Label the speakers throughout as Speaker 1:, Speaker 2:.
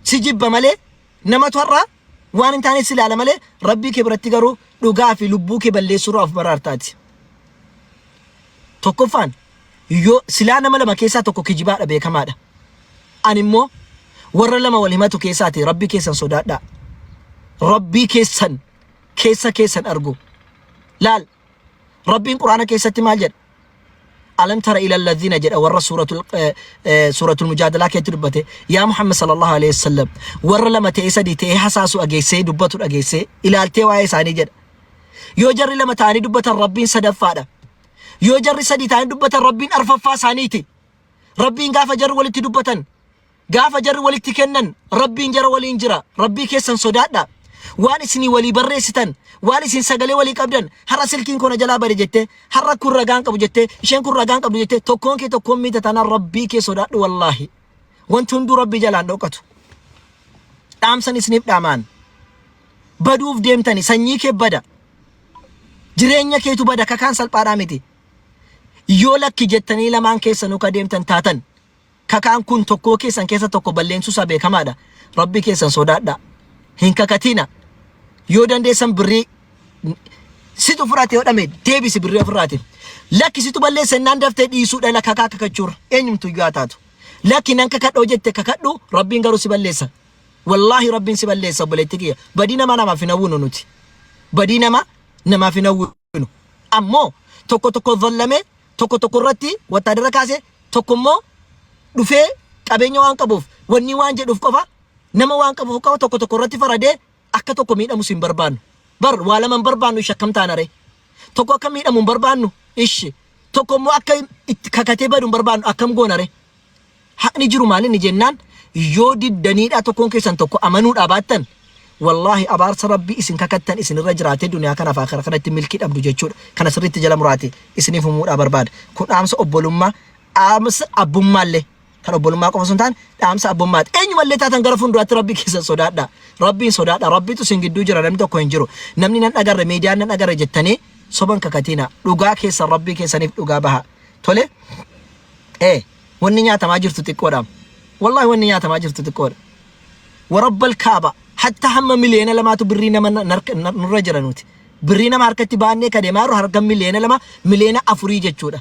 Speaker 1: سجب ملي نما تورا وان انتاني سلالة ملي ربي كبرتي قرو لغا في لبوك بلي سراف برارتاتي توقفان يو سلالة ملما كيسا توقو كجباء بيكا مادا أنمو ورى لما ولماتو كيساتي ربي كيسان صداد دا ربي كيسان أرجو لال ربي القرآن كيساتي مالجد ألم تر إلى الذين جاء ورى سورة المجادلة كتربته يا محمد صلى الله عليه وسلم ورى لما تيسا دي تيه حساسو أجيسي دبتو أجيسي إلى التواي ساني جد يو جري لما تاني دبت الربين صدفادا يو جري سدي تاني دبت الربين أرففا سانيتي ربين قاف جر ولتي دبتن قاف جر ولتي كنن ربين جر ولي انجرا ربي كيسن صدادا وانسني ولي بريستن وانسن سغلي ولي قبدن هر سلكين كون جلا بري جته هر كور رغان قبو جته شين كور رغان قبو جته توكون كي توكون ميت تنا ربي كي صداد والله وانتم دو ربي جلان دوقتو دامسن سنيب دامان بدوف ديمتني سنيك بدا جرينيا كيتو بدا ككانسل باراميتي يولك جتني لمان كيسنو كديمتن تاتن ككان كون توكو كيسن كيسا توكو بلينسو سابي كمادا ربي كيسن صداد هنكا كاتينا يودان دي سن بري سيتو فراتي ودامي ديبي سي بري فراتي لكن سيتو بالله سنان دفتي دي سو دلا كاكا كاچور انيم تو ياتاتو لكن انك كدو جت ككدو ربين غرو سي بالله والله ربين سي بالله بلتيكيا بدينا ما نما في نونو نوتي بدينا ما نما في نونو امو توكو ظلمه توكو رتي وتدركاسه توكو مو دفه قبينيو وان قبوف وني وان جدوف قفا نما وان قبوف كاو توكو رتي فرade akka tokko miidhamu sin barbaannu bar wala man barbaannu shakkamtaana re tokko akka miidhamu barbaannu ishi tokko mo akka kakatee badu barbaannu akkam goona re haqni jiru maalin ni jennaan yoo diddaniidha tokkoon keessan tokko amanuudha baattan wallahi abaarsa rabbi isin kakattan isin irra jiraatee duniyaa kanaaf akhira kanatti milkii dhabdu jechuudha kana sirriitti jala muraate isiniif humuudha barbaada kun dhaamsa obbolummaa dhaamsa abbummaallee kan obbolummaa qofa sun taan dhaamsa abbummaati eenyumallee taatan gara fuulduraatti rabbi keessa sodaadha rabbiin sodaadha rabbitu sin gidduu jira namni tokko hin jiru namni nan agarre miidiyaan nan agarre jettanii soban kakatina dhugaa keessa rabbii keessaniif dhugaa baha tole wanni nyaatamaa jirtu xiqqoodha wallahi wanni nyaatamaa jirtu xiqqoodha warabbal kaaba hatta hamma miliyoona lamaatu birrii nama nurra jiranuti birrii nama harkatti baannee kadeemaaru harka miliyoona afurii jechuudha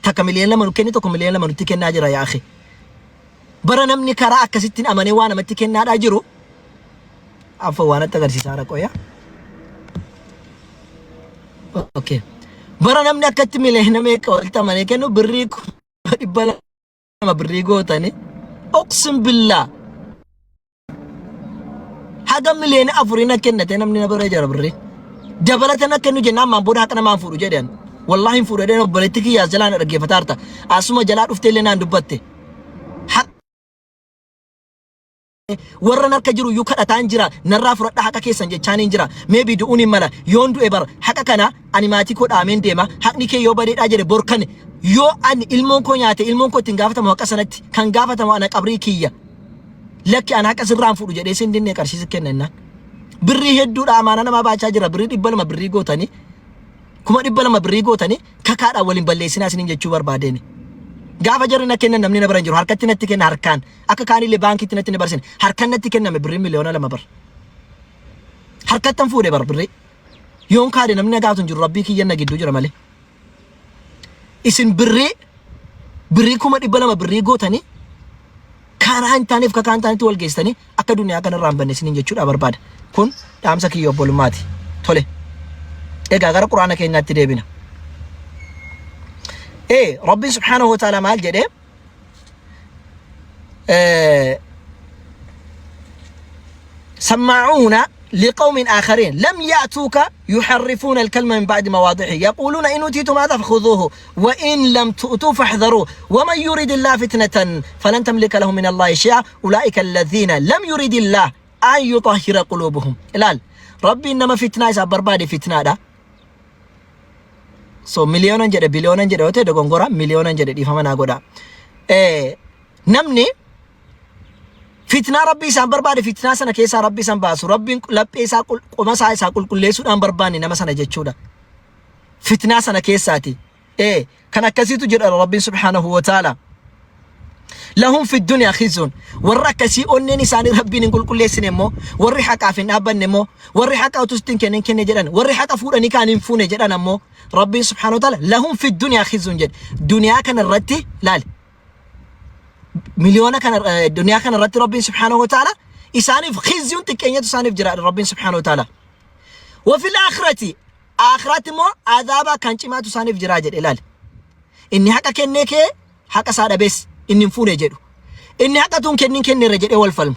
Speaker 1: takka miliyoona lama kenni tokko miliyoona lama nutti kennaa jira yaa akhi bara namni karaa akkasittiin amanee waan namatti kennaadhaa jiru afa waan atta agarsiisaa raqoya okay bara namni akkatti miliyoona meeqa walitti amanee kennu birrii dhibba lama birrii gootani oqsim billah haga miliyoona afurii na kennate namni na bara jara birrii dabalatan akka nu jennaan maan booda haqa namaan fuudhu jedhan wallahi fuudhadeen obboleetti yaa jalaan dhaggeeffataarta asuma jalaa dhuftee illee naan dubbatte warra narka jiru yu kadhataan jira narraa fudhadha haqa keessan jechaaniin jira maybe du'uun mala yoon du'e bar haqa kana ani maatii koo dhaameen deema haqni kee yoo badeedhaa jedhe borkan yoo ani ilmoon koo nyaate ilmoon koo ittiin gaafatamu haqa sanatti kan gaafatamu ana qabrii kiyya lakki ana haqa sirraan fuudhu jedhee sin dinne qarshiisa kennanna birrii hedduudha amaana nama baachaa jira birrii 200 birrii gootani kuma 200 birrii gootani kakaadha waliin balleessinaa isiniin jechuu barbaadeni gaafa jarina kennan namni na baran jiru harkatti natti kenna harkaan akka kaanillee baankitti natti na barsin harkaan natti kenname birrii miliyoona 2 bar harkattan fuudhe bar birrii yoon kaade namni nagaatun jiru rabbii kiyyan na gidduu jira malee isin birrii kuma 200 birrii gootani karaa hin taaneef kakaan taanitti wal geessanii akka duniyaa kanarraa hin banne isiniin jechuudha barbaada kun dhaamsa kiyya obbolummaati tole egaa gara quraana keenyaatti deebina ربي سبحانه وتعالى مال جده سماعون لقوم آخرين لم يأتوك يحرفون الكلمة من بعد مواضعه يقولون إن أوتيتم هذا فخذوه وإن لم تؤتوا فاحذروا ومن يريد الله فتنة فلن تملك له من الله شيئا أولئك الذين لم يريد الله أن يطهر قلوبهم الآن ربي إنما فتنة إذا بربادي فتنة ده so miliyoonan jedhe biliyoonan jedhe yoo ta'e dogongora miliyoonan jedhe dhiifama naa godha namni fitnaa rabbii isaan barbaade fitnaa sana keessaa rabbii isaan baasu rabbiin laphee isaa qoma isaa qulqulleessuudhaan barbaanne nama sana jechuudha fitnaa sana keessaati kan akkasiitu jedha rabbiin subhaanahu wa ta'ala لهم في الدنيا خزي ورك سي أنني ساني ربي نقول كل سنمو وري حق عفن أبا نمو وري حق أوتستين كن جدًا وري حق فورني كان ينفون جدًا نمو ربي سبحانه وتعالى لهم في الدنيا خزي جد دنيا كان الرتي لال مليون كان الدنيا كان الرتي ربي سبحانه وتعالى إساني في خزي تكينيت ساني في جرا ربي سبحانه وتعالى وفي الآخرة آخرة مو عذابا كان ما تساني في جرا جد لال إني حق كنك حق سادة بس إني نفون جدو إني حق تون كن رجل أول فيلم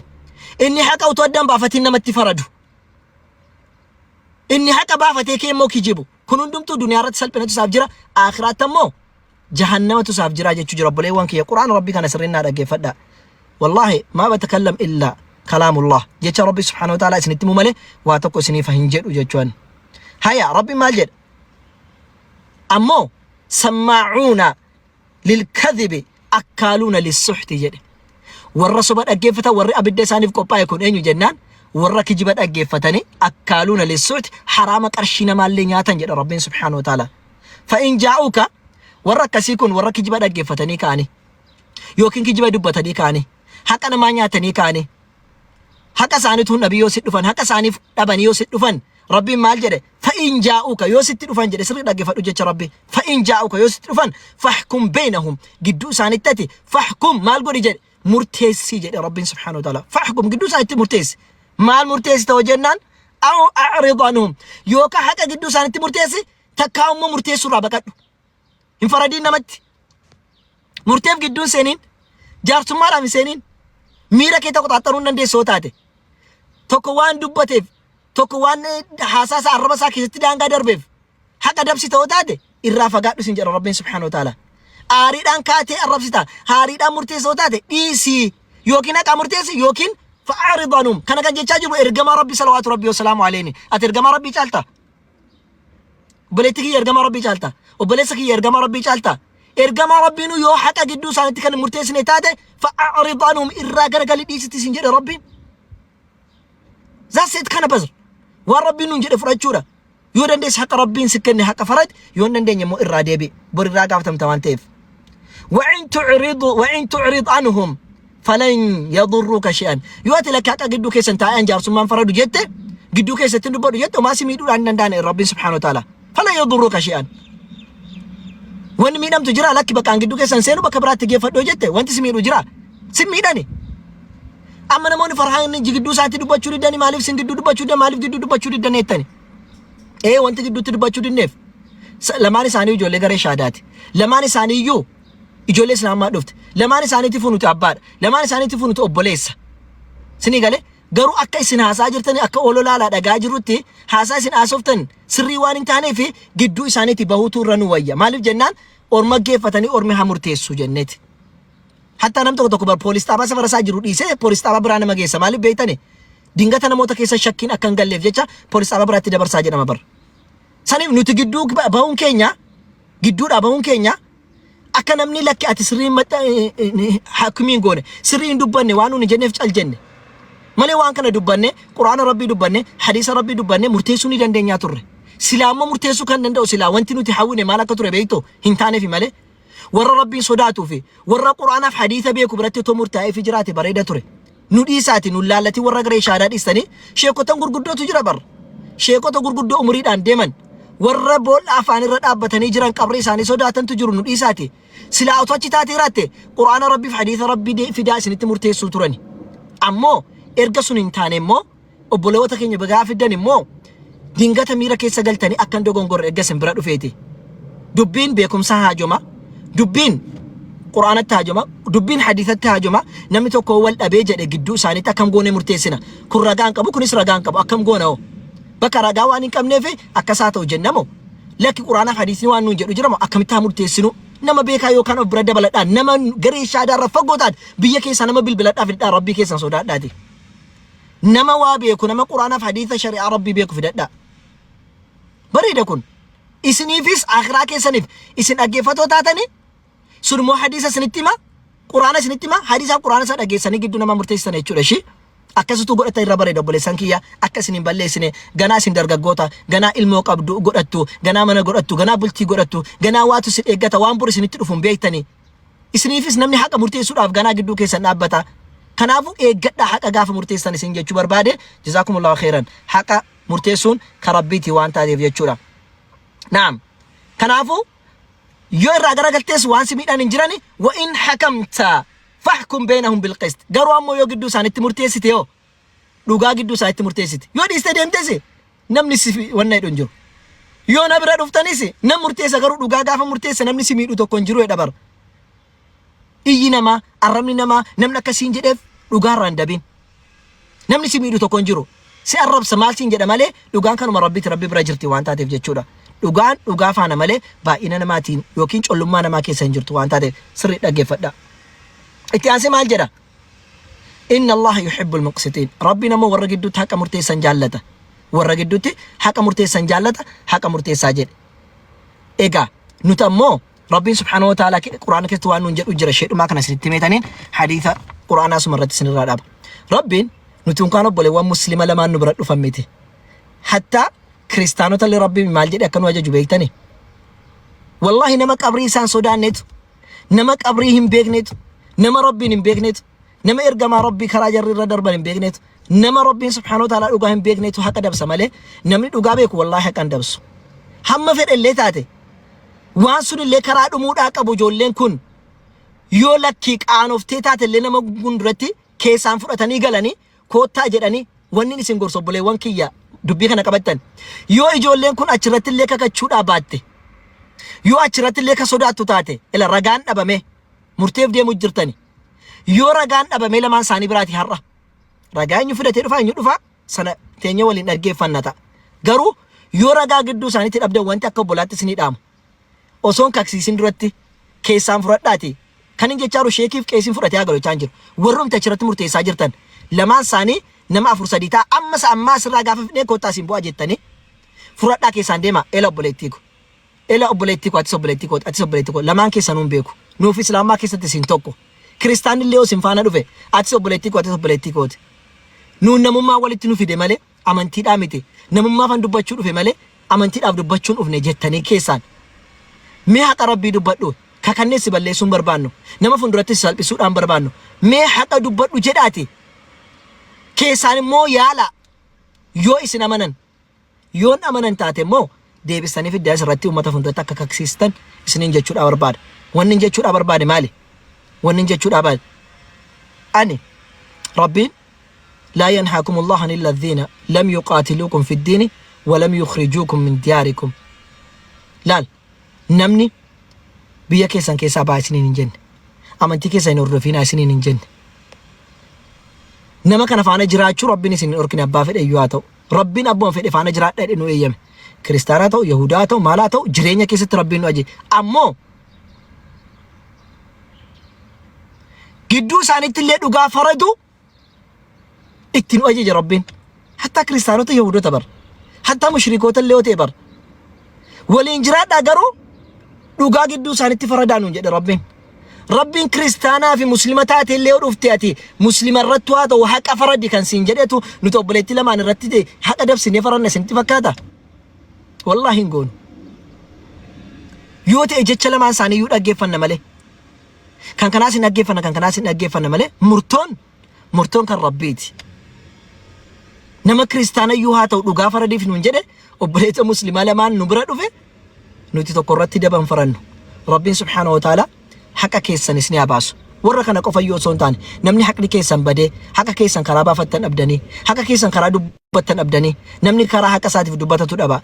Speaker 1: إني حق أوتودم بافتنا متفردو إني حق بافتي كي مو كيجيبو كنون دمتو دنيا رات سلبنا تساف جرا آخرات مو جهنم تساف جرا جتشو جرب لي وانك القرآن ربي كان سرنا رجع فدا والله ما بتكلم إلا كلام الله جت ربي سبحانه وتعالى سنتمو ماله واتوكو سني فهنجر وجتشوان هيا ربي مالجد أمو سماعون للكذب أكالون للسحت جد ورّا صبر أجفتها ورّا أبدا سانف كوبا يكون أينو جنان ورّا كجبت أجفتني أكالون للسحت حرامك أرشينا مالين ياتن جد ربنا سبحانه وتعالى فإن جاءوك ورّا كسيكون ورّا كجبت أجفتني كاني يوكين كجبت دبتني كاني هكا أنا ما نياتني كاني هكا سانتون نبي يوسف دفن هكا سانف أبني يوسف دفن ربي مال جده فإن جاءوك يوسف دفن جده سرق أجفت وجه ربي فإن جاءوك يوسف دفن فاحكم بينهم قدو سانتتي فاحكم مال قولي جده مرتيسي جده ربي سبحانه وتعالى فاحكم قدو سانتي مرتيس مال مرتيس توجنان أو أعرض عنهم يوكا حكا قدو سانتي مرتيسي تكاوم مرتيس رابكات انفردين نمت مرتيف قدو سنين جارتم مالا من سنين ميرا كي تقو تعطرون نندي صوتاتي توكوان دبتيف توكوان حاساس عربا ساكي ستدان قادر بيف حقا دبسي توتاتي الرافقات سنجر ربنا سبحانه وتعالى آريدان كاتي الربسيتا هاريدان مرتيس وتاتي ديسي يوكين اكا مرتيس يوكين فأعرض عنهم كان كان جيتشاجر ارقما ربي صلوات ربي وسلامه عليني اترقما ربي چالتا بليتكي ارقما ربي چالتا وبليسكي ارقما ربي چالتا ارقما ربي نو يو حقا قدو سانتي كان مرتيس نتاتي فأعرض عنهم إرا قرقل ديستي سنجر ربي زاسيت كان بزر وربي نون جد فرجورا يودن ديس حق ربي سكني حق فرج يودن دين يمو إرادة بي برا قافتم توانتيف وإن تعرض عنهم فلن يضروك شيئا يواتي لك حق قدو كيسن تاين جار سمان فرد جدت قدو كيسن تندبر جدت وما سميدو عن دان ربي سبحانه وتعالى فلن يضروك شيئا وان مينام تجرا لك بكان قدو كيسن سينو بكبرات تجي فدو جدت وانت سميدو جرا سميداني أما نمون فرحان جدو ساعتي دبا تشوري داني مالف سن جدو دبا تشوري مالف جدو دبا تشوري داني تاني إيه وانت جدو تدبا تشوري نيف لماني ساني يجو لغري شهادات لماني ساني يو يجو ليس لما دفت لماني ساني تفونو تأبار لماني ساني تفونو تأبوليس سني قالي قرو أكا سن هاسا جرتني أكا أولو لالا دقا جروتي هاسا سن آسوفتن سري وانين تاني في جدو ساني تبهوتو رنوية مالف جنان أورما جيفتني أورمي همورتيسو جنتي حتى نمتو تكبر بوليس تابا سفر ساجرو ديسه بوليس تابا برانا مجيسه مالي بيتاني دينغتا نموتا كيسا شكين أكن قليف جيشا بوليس تابا براتي دبر ساجر نمبر سانيف نوتي جدو باون كينيا جدو باون كينيا أكن أمني لك أتسرين متى حاكمين قونه سرين دباني وانو نجنف الجنة مالي وان كان دباني قرآن ربي دباني حديث ربي دباني مرتيسوني دندن تره سلاما مرتيسو كان دندو سلا وانتي نوتي حاوني مالا كتره بيتو هنتاني في مالي ورا ربي صداتو في ورا قرآن في حديث بيكو براتي تمر تاي في جراتي بريدة توري نودي ساتي نولالتي ورا غري شهادات استني شيكو تنغور غدو تجرا بر شيكو تنغور غدو امريد ان ديمن ورا بول افاني رد ابتني جران قبري ساني صداتن تجرو نودي ساتي سلا اوتوچي تاتي راتي قرآن ربي في حديث ربي دي في داسني تمرتي سوترني امو ارغسون انتاني مو وبلوتا كيني بغا في دني مو دينغتا ميرا كيسا غلتني اكن دوغونغور ارغسن برادو فيتي دبين بيكم ساهاجوما دبين قرآن التهاجمة دبين حديث التهاجمة نمتو كوال أبيجة جدو ساني تكم غوني مرتسنا كل رجان كبو كنيس رجان كبو أكم غونه بكرة رجاواني كم نفي أكساتو جنمو لكن قرآن حديث وانو جرمو أكم تامر تسنو نما بيكا يو كانوا برد بلد نما غري شادر رفقوتات بيكي سانما بالبلد أفيد ربي كيسان صدات داتي نما وابيكو نما قرآن حديث شريعة ربي بيكو في دادا بريد يكون إسني فيس آخرا كيسانيف إسن أجيفتو تاتني سرمو حديث سنتيما قرآن سنتيما حديث قرآن سن أجيساني جدو نما مرتسنا يچورشي akkasitu godhata irra bareeda obboleessan kiyya akkasin hin balleessine ganaa sin dargaggoota ganaa ilmoo qabdu godhattu ganaa mana godhattu ganaa bultii godhattu ganaa waatu sin eeggata waan bor isinitti dhufuun beektani isiniifis namni haqa murteessuudhaaf ganaa gidduu keessan dhaabbata. Kanaafuu eeggadhaa haqa gaafa murteessan isin jechuu barbaade. Jazaakumullahu khairan. Haqa murteessuun ka rabbiiti waan taateef jechuudha. Naam. Kanaafuu yoo irraa garagaltees waan si miidhaan hin jirani wa in hakamta fahkum bainahum bil qist. Garuu ammoo yoo gidduu isaanitti murteessite yoo dhugaa gidduu isaanitti murteessite yoo dhiiste deemtes namni si wanna hidhu hin jiru. Yoo na bira dhuftanis nam murteessa garuu dhugaa gaafa murteessa namni si miidhu tokko hin jiru jedha bara. Iyyi namaa arrabni namaa namni akkasiin jedheef dhugaarraa hin dabin. Namni si miidhu tokko hin jiru. Si arrabsa maal siin jedha malee dhugaan kanuma rabbi bira jirti waan taateef jechuudha. Dhugaan dhugaa faana malee baay'ina namaatiin yookiin collummaa namaa keessa hin jirtu waan taateef sirrii dhaggeeffadha. Itti aansee maal jedha? Inna Allah yuhibbul muqsitiin. Rabbi namoo warra gidduutti haqa murteessan jaallata. Warra gidduutti haqa murteessan jaallata, haqa murteessaa jedhe. Egaa nuti ammoo Rabbiin subhaanahu wa ta'ala Quraana keessatti waan nuun jedhu jira sheedhumaa kana isinitti meetaniin hadiisa Quraanaa sumarratti isinirraa dhaba. Rabbiin nuti unkaan obboleewwan muslima lamaan nu bira dhufan miti. Hatta kiristaanota illee Rabbiin maal jedhe akka nu ajaju beektani. Wallahi nama qabrii isaan sodaannetu, nama qabrii hin beeknetu, nama Rabbiin hin beeknetu, nama ergamaa Rabbii karaa jarri irra darban hin beeknetu, nama Rabbiin subhaanahu wa ta'ala dhugaa hin beeknetu haqa dabsa malee namni dhugaa beeku wallahi haqa hin dabsu. Hamma fedhe illee taate waan sun illee karaa dhumuudhaa qabu ijoolleen kun yoo lakkii qaanoftee taate illee nama gunduratti keessaan fudhatanii galanii koottaa jedhanii wanni isin gorsu obboleewwan kiyya dubbii kana qabattan yoo ijoolleen kun achirratti illee kakachuudhaa baatte yoo achirratti illee ka sodaattu taate ila ragaan dhabame murteef deemu jirtani yoo ragaan dhabame lamaan isaanii biraati har'a ragaa eenyu fidatee dhufa eenyu dhufa sana teenya waliin dhaggeeffannata garuu yoo ragaa gidduu isaaniitti dhabdan wanti akka obbolaatti isinii dhaamu osoon kaksiisin duratti keessaan fudhadhaati kan hin jechaaru sheekiif qeesiin fudhatee agalochaan jiru warrumti achirratti murteessaa jirtan lamaan isaanii nama 4-3 ta'a ammaa sirraa gaafa fidnee koottaa isin bu'aa jettanii fudhadhaa keessaan deema ela obboleettii ko atis obboleettii ko lamaan keessan nuun beeku nuuf islaamaa keessatti isin tokko kiristaanillee isin faana dhufe atis obboleettii kooti nuun namummaa walitti nu fide malee amantiidhaa miti namummaa fan dubbachuu dhufe malee amantiidhaaf dubbachuun dhufne jettanii keessaan mee haqa Rabbii dubbadhu kakannee si balleessuun barbaannu nama funduratti salphisuudhaan barbaannu mee haqa dubbadhu jedhaati keessaan immoo yaala yoo isin amanan yoon amanan taate immoo deebistanii fiddaa irratti uummata funduratti akka kaksiistan isiniin jechuudha barbaada wanni jechuudha barbaade maali wanni jechuudha baal ani Rabbiin لا ينهاكم الله عن الذين لم يقاتلوكم في الدين ولم يخرجوكم من دياركم لا نمني بيا كيسان كيسا باسنين جن أمانتي كيسا نورفينا سنين جن نما كان فانا جراچو ربنا سنين أركنا بافد أيواتو ربنا أبوان فد فانا جرات إنه أيام كريستاناتو يهوداتو مالاتو جرينيا كيسة ربنا أجي أمو جدو سانيت اللي دوغا فردو اتنو أجي ربين حتى كريستانو يهودو تبر حتى مشركو تليو تبر والإنجرات أجرو دوغا جدو سانتي فردانو جد ربين كريستانا في مسلمات اللي رفتياتي مسلم الرتوات وحق فردي كان سنجدتو نتوبلتي لما نرتدي حق دب سني فرنا سنتي فكادا والله نقول يوتي اجتش لما ساني يود أجيفنا ملي كان كناس نجيفنا ملي مرتون كان ربيتي nama kiristaana iyyuu haa ta'u dhugaa faradiif nuun jedhe obboleessa muslimaa lamaan nu bira dhufe nuti tokko irratti daban farannu rabbiin subhaanahu wa ta'ala haqa keessanis ni abaasu warra kana qofa yoo osoo hin taane namni haqni keessan badee haqa keessan karaa baafattan dhabdanii haqa keessan karaa dubbattan dhabdanii namni karaa haqa isaatiif dubbatatu dhaba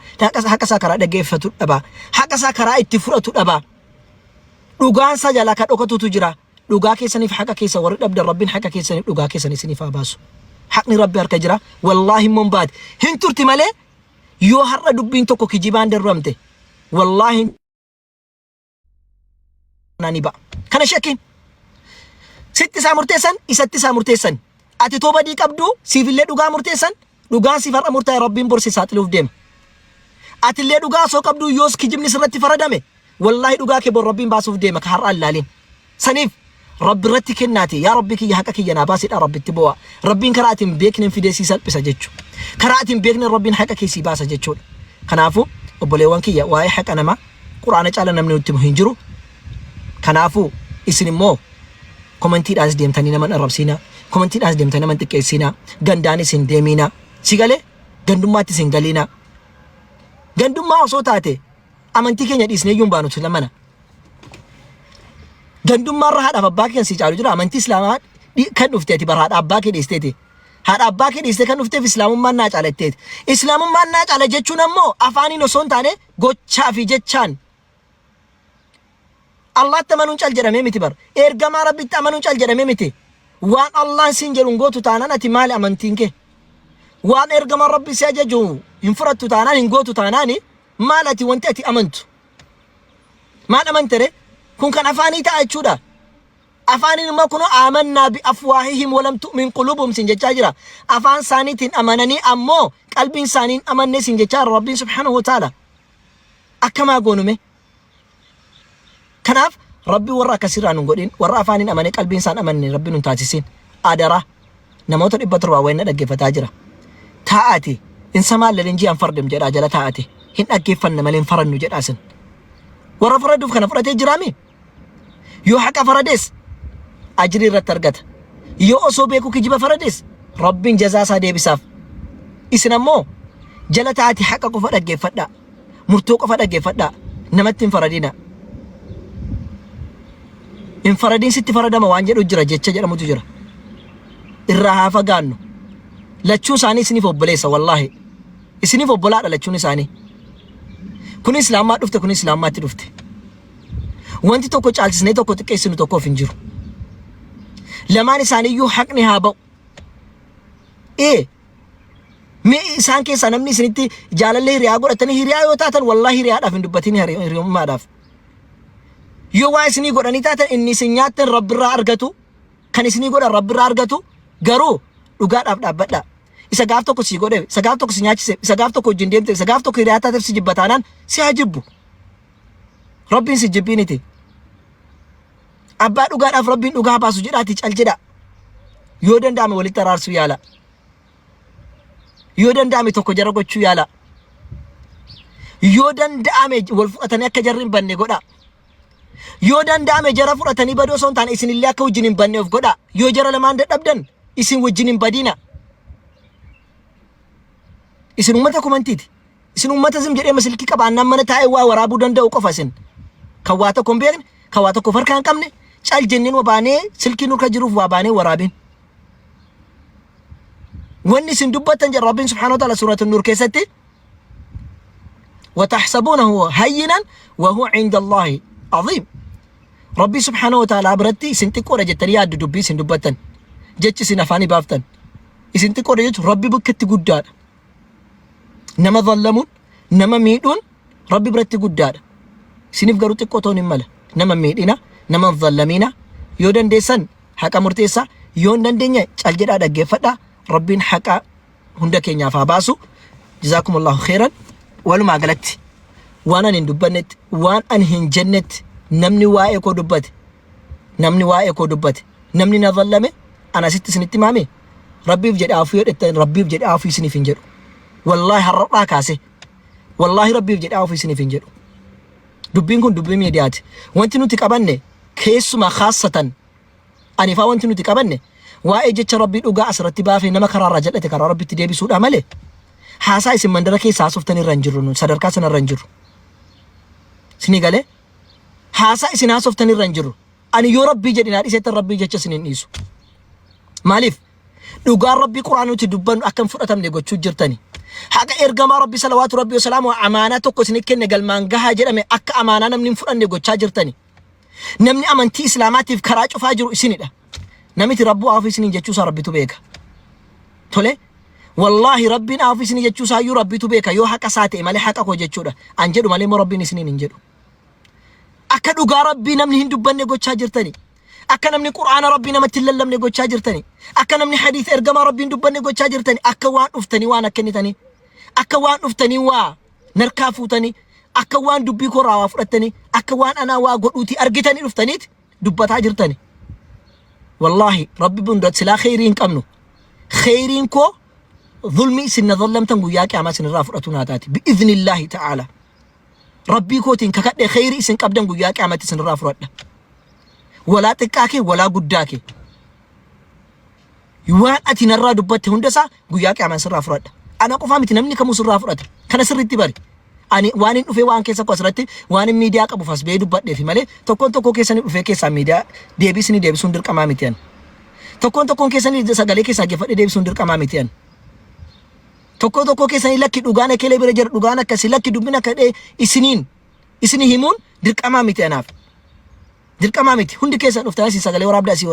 Speaker 1: haqa isaa karaa dhaggeeffatu dhaba haqa isaa karaa itti fudhatu dhaba dhugaan isaa jalaa ka dhokatutu jira dhugaa keessaniif haqa keessa warri dhabdan rabbiin haqa keessaniif dhugaa keessanis ni abaasu حقني ربي أركجرا والله من بعد هنتورتي ماله يو هر دبين توكو كجيبان درمته والله ناني با كان شاكين 6 مرتسن 6 مرتسن أتي توبا دي كابدو سيفيل دوغا مرتسن دوغا سيفر مرتا ربي برسي ساتلوف ديم أتي اللي دوغا سو كابدو يوس كجيب نسرتي فردامي والله دوغا كبر ربي باسوف ديم كهر اللالين سنيف رب رتك الناتي يا ربي كي حقك يا ناباسي ربي تبوا ربين كراتين بيكن في ديسي سال بسجدشو كراتين بيكن ربين حقك يسي باسا جدشو كنافو وبليوان كي واي حق انا ما قران تعالى نمن نتم هنجرو كنافو isin immoo komantiidhaas deemtanii nama arrabsiinaa, komantiidhaas deemtanii nama xiqqeessinaa, gandaanis hin deeminaa, si galee gandummaattis hin galiinaa. Gandummaa osoo taate amantii keenya dhiisnee iyyuu hin baanu lamana. Gandummaa irra haadhaaf abbaa kee si caalu jira. Amantii islaamaa kan dhufteeti bara haadha abbaa kee dhiisteeti. Haadha abbaa kee dhiistee kan dhufteef islaamummaan naa caalatteeti. Islaamummaan naa caala jechuun ammoo afaaniin osoo hin taane gochaa fi jechaan. Allahatti amanuun cal jedhamee miti bar. Ergamaa rabbitti amanuun cal jedhamee miti. Waan Allahin siin jedhuun gootu taanaan ati maali amantiin kee? Waan ergamaa rabbi si ajaju hin fudhattu taanaan hin gootu taanaan maal ati wanti ati amantu? Maal amantere? Kun kan afaanii ta'a jechuudha. Afaaniin immoo kun amannaa bi afwaahihim walam tu'min qulubuhum sin jechaa jira. Afaan isaaniitiin amananii ammoo qalbiin isaaniin amanne sin jechaa Rabbiin subhanahu wa ta'ala. Akkamaa goonume. Kanaaf Rabbi warra akkasirraa nun godhin, warra afaaniin amane qalbiin isaan amanne Rabbi nun taasisin. Adara namoota 700 wayna dhaggeeffataa jira. Taa'ati insamaan laleen ji'an fardam jedhaa jala taa'ati. Hin dhaggeeffanne malee hin farannu jedhaasin. Warra faraduuf kana fudhatee jiraami? Yoo haqa faradees ajri irratti argata. Yoo osoo beeku kijiba faradees Rabbiin jazaa isaa deebisaaf. Isin ammoo jala taa'ati haqa qofa dhaggeeffadhaa. Murtoo qofa dhaggeeffadhaa. Namatti hin faradina. In faradin sitti faradama waan jedhu jira jecha jedhamutu jira. Irraa haa fagaannu. Lachuu isaanii isiniif obboleessa wallaahi. Isiniif obbolaadha lachuun isaanii. Kun islaamaa dhufte kun islaamaatti dhufte. Wanti tokko caalchisnee tokko xiqqeessinu tokkoof hin jiru. Lamaan isaaniiyyuu haqni haa ba'u. Mee isaan keessaa namni isinitti jaalallee hiriyaa godhatanii hiriyaa yoo taatan wallaahi hiriyaadhaaf hin dubbatin hiriyummaadhaaf. Yoo waa isinii godhanii taatan inni isin nyaattan Rabbirraa argatu, kan isinii godhan Rabbirraa argatu, garuu dhugaadhaaf dhaabbadhaa. Isa gaaf tokko si godhe, isa gaaf tokko si nyaachise, isa gaaf tokko wajjin deemte, isa gaaf tokko hiriyaa taateef si jibbataanaan si haa jibbu. Rabbiin si jibbiiniti. Abbaa dhugaadhaaf Rabbiin dhugaa baasu jedhaati cal jedha. Yoo danda'ame walitti araarsuu yaala. Yoo danda'ame tokko jara gochuu yaala. Yoo danda'ame wal fudhatanii akka jarri hin banne godha. Yoo danda'ame jara fudhatanii badoo osoo hin taane isinillee akka wajjin hin banne of godha. Yoo jara lamaan dadhabdan isin wajjin hin badina. Isin ummata komantiiti. Isin ummata zim jedhee masilkii qabaannaan mana taa'ee waa waraabuu danda'u qofa isin. Kan waa tokko hin beekne, kan waa tokko farkaa hin qabne, cal jenneen waa baanee silkii nurra jiruuf waa baanee waraabin. Wanni isin dubbattan jedha Rabbiin subhaanahu wa ta'ala suuraa Nuur keessatti وتحسبونه هينا وهو عند الله عظيم. ربي سبحانه وتعالى برتي سنتكو رجتني يا دبي سندبتن جتش سنفاني بافتن سنتكو رجت ربي بكت قدار نما ظلمون نما ميدون ربي برتي قدار سنف قرو تكو توني ملا نما ميدنا نما ظلمينا يودن ديسن حقا مرتيسا يودن دنيا الجرا دقى فتا ربين حقا هندك ينافا باسو جزاكم الله خيرا ولما قلت وانا ندبنت وان انهن جنت نمني وايكو دبت نمني وايكو دبت نمني نظلمه انا ست سنت مامي ربي بجد عافيه ربي بجد عافيه سني فنجر والله الرقا كاسه والله ربي بجد عافيه سني فنجر دبين كن دبي ميديات وانت نو تقبنه كيسما خاصه اني فا وانت نو تقبنه واي جچ ربي دوغا اسرت بافي نما كرار رجلت كرار ربي تدبي سود عمله حاسا اسم مندره كيسا سوفتني رنجرو صدركا سن رنجرو سني قاله حاسا اسنا سوفتني رنجرو اني يو ربي جدنا ديست ربي جچ سنين يسو مالف دوغا ربي قرانو تدبن اكن فرتم نيغوچو جرتني حق ارغما ربي صلوات ربي وسلامه امانته كو سنكن غلمان غها جدمه اك امانه نمني فرن نيغوچا جرتني نمني امنتي اسلاماتي كراچو فاجرو اسنيدا نميت ربو عافي سنين جچو سا ربي تو بيك توله والله ربنا عافي سنين جچو سا يو ربي تو بيك يو حق ساتي مالي حق كو جچودا انجدو مالي مو ربي سنين انجدو akka dhugaa rabbii namni hin dubbanne gochaa jirtani akka namni qur'aana rabbii namatti lallamne gochaa jirtani akka namni hadiis ergama rabbii hin dubbanne gochaa jirtani akka waan dhuftani waan akkanitani akka waan dhuftani waa narkaa fuutani akka waan dubbii koraa waa fudhatani akka waan ana waa godhuuti argitani dhuftaniit dubbataa jirtani wallahi rabbi bunda sila khairin qabnu khairin ko zulmi sin zallamtan guyyaa qiyaama sin rafudatu naataati bi idhnillahi ta'ala ربي كوتين ككدي خيري اسن قبدن غيا قيامتي سن رافرد walaa xiqqaa kee walaa guddaa kee waan ati narraa dubbatte hundasaa guyyaa qiyaamaan sirraa fudhadha. Ana qofaa miti namni kamuu sirraa fudhata. Kana sirriitti bari. Ani waan hin dhufee waan keessa koo asirratti waan hin miidiyaa qabuuf as ba'ee dubbadheefi malee tokkoon keessanii dhufee keessaa miidiyaa deebisuun dirqamaa miti ani. Tokkoon keessanii sagalee keessaa geeffadhee deebisuun dirqamaa miti ani. Tokko keessanii lakki dhugaan keelee bira jira dhugaan akkasii lakki dubbina akka isinii himuun dirqamaa miti anaaf. Dirqamaa miti hundi keessan dhuftanii sagalee waraabdaa asii